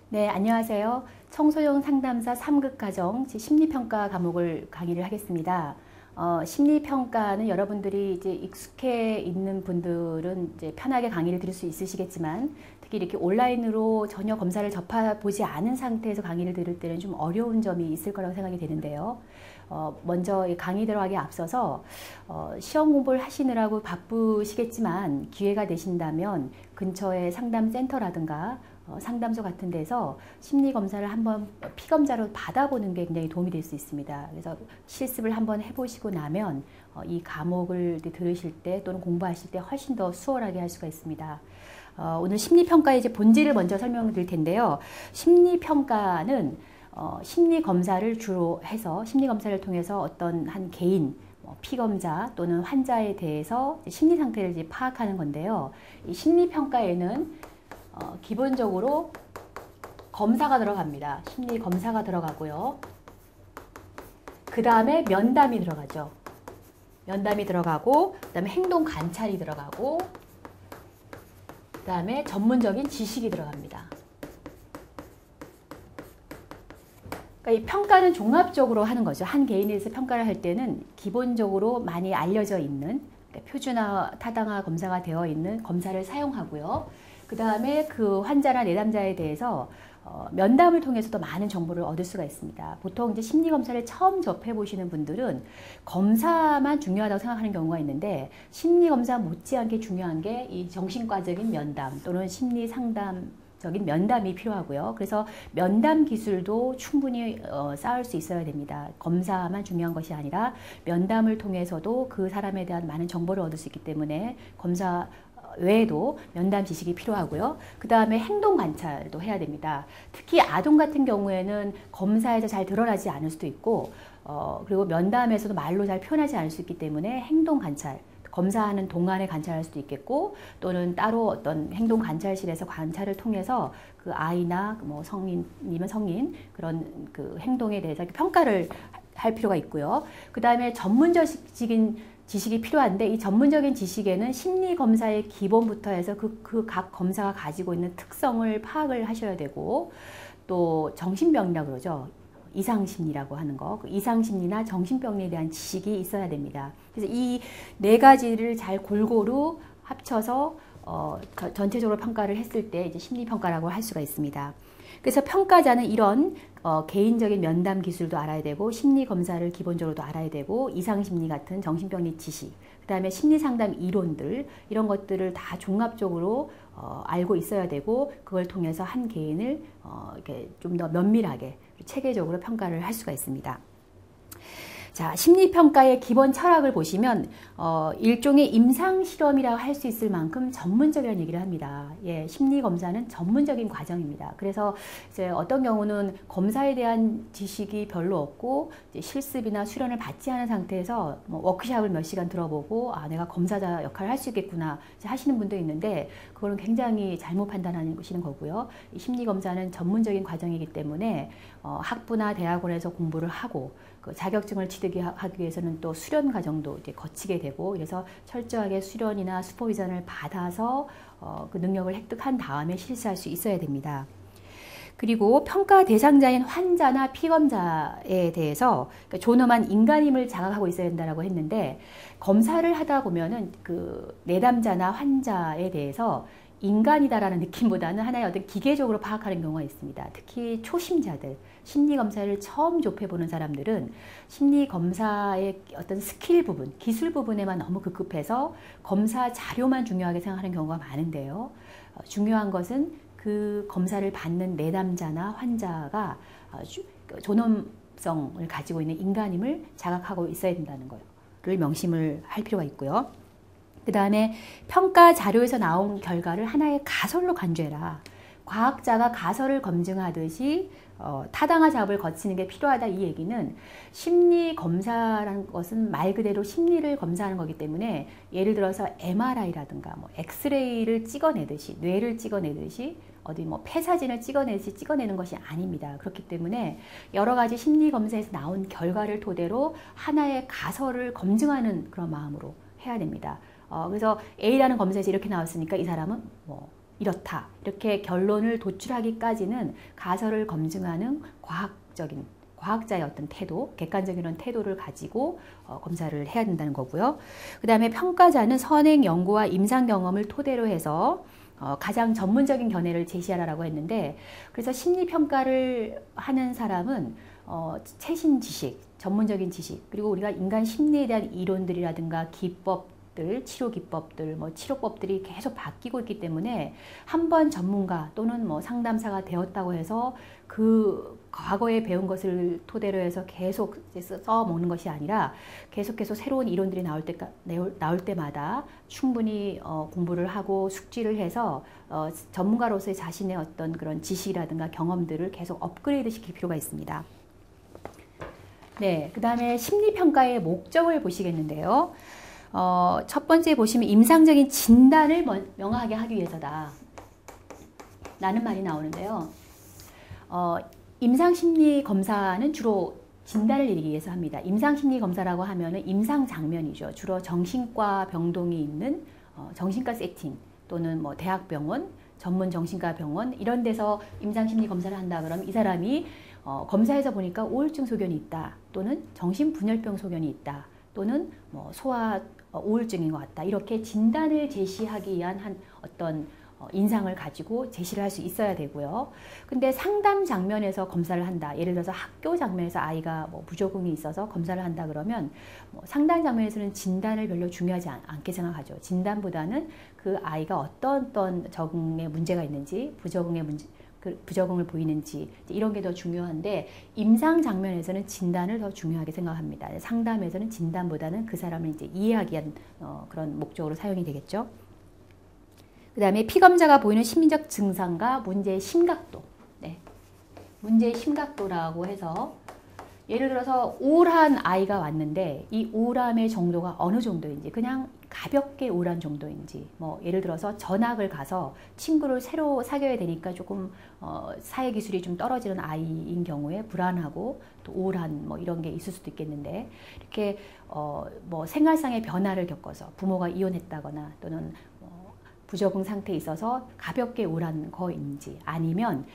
네, 안녕하세요. 청소년 상담사 3급 과정 심리평가 과목을 강의를 하겠습니다. 심리평가는 여러분들이 이제 익숙해 있는 분들은 이제 편하게 강의를 들을 수 있으시겠지만, 특히 이렇게 온라인으로 전혀 검사를 접해보지 않은 상태에서 강의를 들을 때는 좀 어려운 점이 있을 거라고 생각이 되는데요. 먼저 강의 들어가기 앞서서 시험 공부를 하시느라고 바쁘시겠지만 기회가 되신다면 근처에 상담센터라든가 상담소 같은 데서 심리검사를 한번 피검사로 받아보는 게 굉장히 도움이 될 수 있습니다. 그래서 실습을 한번 해보시고 나면 이 과목을 들으실 때 또는 공부하실 때 훨씬 더 수월하게 할 수가 있습니다. 오늘 심리평가의 이제 본질을 먼저 설명드릴 텐데요. 심리평가는 심리검사를 주로 해서 심리검사를 통해서 어떤 한 개인 피검자 또는 환자에 대해서 심리 상태를 이제 파악하는 건데요. 이 심리평가에는 기본적으로 검사가 들어갑니다. 심리 검사가 들어가고요. 그 다음에 면담이 들어가죠. 면담이 들어가고, 그 다음에 행동 관찰이 들어가고, 그 다음에 전문적인 지식이 들어갑니다. 그러니까 이 평가는 종합적으로 하는 거죠. 한 개인에 대해서 평가를 할 때는 기본적으로 많이 알려져 있는, 그러니까 표준화, 타당화 검사가 되어 있는 검사를 사용하고요. 그 다음에 그 환자나 내담자에 대해서 면담을 통해서도 많은 정보를 얻을 수가 있습니다. 보통 이제 심리검사를 처음 접해보시는 분들은 검사만 중요하다고 생각하는 경우가 있는데, 심리검사 못지않게 중요한 게 이 정신과적인 면담 또는 심리상담적인 면담이 필요하고요. 그래서 면담 기술도 충분히 쌓을 수 있어야 됩니다. 검사만 중요한 것이 아니라 면담을 통해서도 그 사람에 대한 많은 정보를 얻을 수 있기 때문에 검사 외에도 면담 지식이 필요하고요. 그 다음에 행동 관찰도 해야 됩니다. 특히 아동 같은 경우에는 검사에서 잘 드러나지 않을 수도 있고, 그리고 면담에서도 말로 잘 표현하지 않을 수 있기 때문에 행동 관찰, 검사하는 동안에 관찰할 수도 있겠고, 또는 따로 어떤 행동 관찰실에서 관찰을 통해서 그 아이나 뭐 성인이면 성인 그런 그 행동에 대해서 평가를 할 필요가 있고요. 그 다음에 전문적인 지식이 필요한데, 이 전문적인 지식에는 심리검사의 기본부터 해서 그 각 검사가 가지고 있는 특성을 파악을 하셔야 되고, 또 정신병이라고 그러죠. 이상심리라고 하는 거, 그 이상심리나 정신병에 대한 지식이 있어야 됩니다. 그래서 이 네 가지를 잘 골고루 합쳐서 전체적으로 평가를 했을 때 이제 심리평가라고 할 수가 있습니다. 그래서 평가자는 이런 개인적인 면담 기술도 알아야 되고, 심리검사를 기본적으로도 알아야 되고, 이상심리 같은 정신병리 지식, 그 다음에 심리상담 이론들, 이런 것들을 다 종합적으로 알고 있어야 되고, 그걸 통해서 한 개인을 이렇게 좀 더 면밀하게 체계적으로 평가를 할 수가 있습니다. 자, 심리평가의 기본 철학을 보시면 일종의 임상실험이라고 할 수 있을 만큼 전문적이라는 얘기를 합니다. 예, 심리검사는 전문적인 과정입니다. 그래서 이제 어떤 경우는 검사에 대한 지식이 별로 없고 이제 실습이나 수련을 받지 않은 상태에서 뭐 워크숍을 몇 시간 들어보고 내가 검사자 역할을 할 수 있겠구나 하시는 분도 있는데, 그거는 굉장히 잘못 판단하시는 거고요. 이 심리검사는 전문적인 과정이기 때문에 학부나 대학원에서 공부를 하고, 그 자격증을 취득하기 위해서는 또 수련 과정도 이제 거치게 되고, 그래서 철저하게 수련이나 슈퍼비전을 받아서 그 능력을 획득한 다음에 실시할 수 있어야 됩니다. 그리고 평가 대상자인 환자나 피검자에 대해서 존엄한 인간임을 자각하고 있어야 된다고 했는데, 검사를 하다 보면은 그 내담자나 환자에 대해서 인간이다라는 느낌보다는 하나의 어떤 기계적으로 파악하는 경우가 있습니다. 특히 초심자들, 심리검사를 처음 접해보는 사람들은 심리검사의 어떤 스킬 부분, 기술 부분에만 너무 급급해서 검사 자료만 중요하게 생각하는 경우가 많은데요. 중요한 것은 그 검사를 받는 내담자나 환자가 존엄성을 가지고 있는 인간임을 자각하고 있어야 된다는 것을 명심을 할 필요가 있고요. 그 다음에 평가 자료에서 나온 결과를 하나의 가설로 간주해라. 과학자가 가설을 검증하듯이 타당한 작업을 거치는 게 필요하다, 이 얘기는 심리검사라는 것은 말 그대로 심리를 검사하는 거기 때문에, 예를 들어서 MRI라든가 뭐 엑스레이를 찍어내듯이, 뇌를 찍어내듯이 어디 뭐 폐사진을 찍어내듯이 찍어내는 것이 아닙니다. 그렇기 때문에 여러 가지 심리검사에서 나온 결과를 토대로 하나의 가설을 검증하는 그런 마음으로 해야 됩니다. 그래서 A라는 검사에서 이렇게 나왔으니까 이 사람은 뭐 이렇다. 이렇게 결론을 도출하기까지는 가설을 검증하는 과학자의 어떤 태도, 객관적인 태도를 가지고 검사를 해야 된다는 거고요. 그 다음에 평가자는 선행 연구와 임상 경험을 토대로 해서 가장 전문적인 견해를 제시하라고 했는데, 그래서 심리평가를 하는 사람은 최신 지식, 전문적인 지식, 그리고 우리가 인간 심리에 대한 이론들이라든가 기법들, 치료 기법들, 치료법들이 계속 바뀌고 있기 때문에 한 번 전문가 또는 상담사가 되었다고 해서 그 과거에 배운 것을 토대로 해서 계속 써먹는 것이 아니라 계속해서 새로운 이론들이 나올 때마다 충분히 공부를 하고 숙지를 해서 전문가로서의 자신의 어떤 그런 지식이라든가 경험들을 계속 업그레이드 시킬 필요가 있습니다. 네, 그 다음에 심리평가의 목적을 보시겠는데요. 첫 번째 보시면 임상적인 진단을 명확하게 하기 위해서다 라는 말이 나오는데요. 임상심리검사는 주로 진단을 내리기 위해서 합니다. 임상심리검사라고 하면은 임상장면이죠. 주로 정신과 병동이 있는 정신과 세팅 또는 대학병원, 전문 정신과 병원 이런 데서 임상심리검사를 한다 그러면 이 사람이 검사해서 보니까 우울증 소견이 있다 또는 정신분열병 소견이 있다 또는 소아 우울증인 것 같다. 이렇게 진단을 제시하기 위한 어떤 인상을 가지고 제시를 할 수 있어야 되고요. 근데 상담 장면에서 검사를 한다. 예를 들어서 학교 장면에서 아이가 부적응이 있어서 검사를 한다 그러면 상담 장면에서는 진단을 별로 중요하지 않게 생각하죠. 진단보다는 그 아이가 어떤 적응에 문제가 있는지, 부적응을 보이는지 이런 게 더 중요한데 임상 장면에서는 진단을 더 중요하게 생각합니다. 상담에서는 진단보다는 그 사람을 이제 이해하기 위한 그런 목적으로 사용이 되겠죠. 그 다음에 피검자가 보이는 심리적 증상과 문제의 심각도. 네. 문제의 심각도라고 해서 예를 들어서 우울한 아이가 왔는데 이 우울함의 정도가 어느 정도인지, 그냥 가볍게 우울한 정도인지, 예를 들어서 전학을 가서 친구를 새로 사귀어야 되니까 조금 사회 기술이 좀 떨어지는 아이인 경우에 불안하고 또 우울한 이런 게 있을 수도 있겠는데, 이렇게 생활상의 변화를 겪어서 부모가 이혼했다거나 또는 부적응 상태에 있어서 가볍게 우울한 거인지, 아니면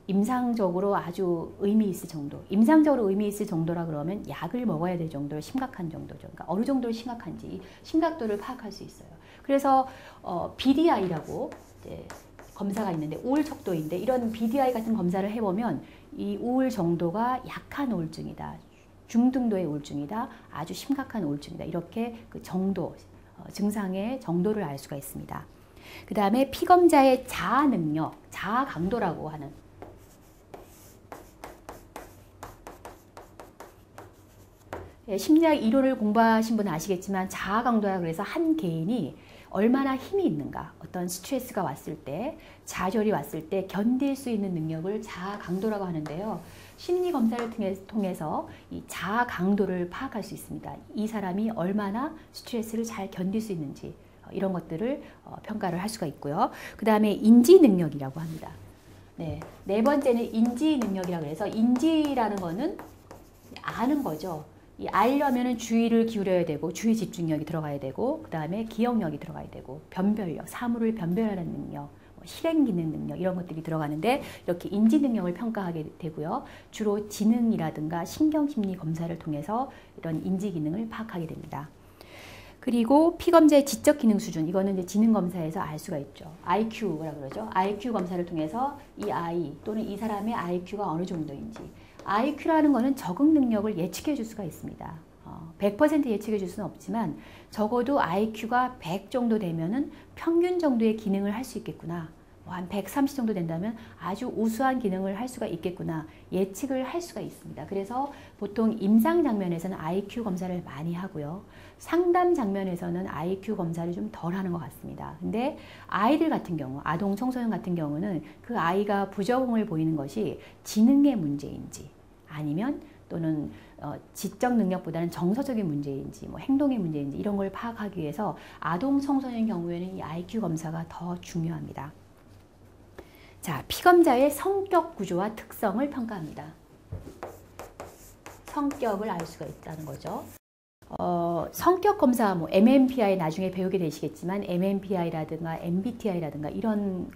임상적으로 아주 의미 있을 정도, 임상적으로 의미 있을 정도라 그러면 약을 먹어야 될 정도로 심각한 정도죠. 그러니까 어느 정도로 심각한지 심각도를 파악할 수 있어요. 그래서 BDI라고 이제 검사가 있는데, 우울 척도인데, 이런 BDI 같은 검사를 해보면 이 우울 정도가 약한 우울증이다, 중등도의 우울증이다, 아주 심각한 우울증이다, 이렇게 그 정도, 증상의 정도를 알 수가 있습니다. 그 다음에 피검자의 자아 능력, 자아 강도라고 하는, 심리학 이론을 공부하신 분은 아시겠지만 자아 강도라 그래서 한 개인이 얼마나 힘이 있는가, 어떤 스트레스가 왔을 때, 좌절이 왔을 때 견딜 수 있는 능력을 자아 강도라고 하는데요. 심리 검사를 통해서 이 자아 강도를 파악할 수 있습니다. 이 사람이 얼마나 스트레스를 잘 견딜 수 있는지 이런 것들을 평가를 할 수가 있고요. 그 다음에 인지 능력이라고 합니다. 네 번째는 인지 능력이라고 해서, 인지라는 거는 아는 거죠. 이 알려면은 주의를 기울여야 되고 주의 집중력이 들어가야 되고, 그 다음에 기억력이 들어가야 되고, 변별력, 사물을 변별하는 능력, 실행 기능 능력 이런 것들이 들어가는데, 이렇게 인지 능력을 평가하게 되고요. 주로 지능이라든가 신경심리 검사를 통해서 이런 인지 기능을 파악하게 됩니다. 그리고 피검자의 지적 기능 수준, 이거는 이제 지능 검사에서 알 수가 있죠. IQ라고 그러죠. IQ 검사를 통해서 이 아이 또는 이 사람의 IQ가 어느 정도인지. IQ라는 거는 적응 능력을 예측해 줄 수가 있습니다. 100% 예측해 줄 수는 없지만 적어도 IQ가 100 정도 되면은 평균 정도의 기능을 할 수 있겠구나. 한 130 정도 된다면 아주 우수한 기능을 할 수가 있겠구나. 예측을 할 수가 있습니다. 그래서 보통 임상 장면에서는 IQ 검사를 많이 하고요. 상담 장면에서는 IQ 검사를 좀 덜 하는 것 같습니다. 근데 아이들 같은 경우, 아동 청소년 같은 경우는 그 아이가 부적응을 보이는 것이 지능의 문제인지, 아니면 또는 지적 능력보다는 정서적인 문제인지, 행동의 문제인지 이런 걸 파악하기 위해서 아동 청소년 경우에는 이 IQ 검사가 더 중요합니다. 자, 피검자의 성격 구조와 특성을 평가합니다. 성격을 알 수가 있다는 거죠. 성격 검사, 뭐 MMPI 나중에 배우게 되시겠지만 MMPI라든가 MBTI라든가 이런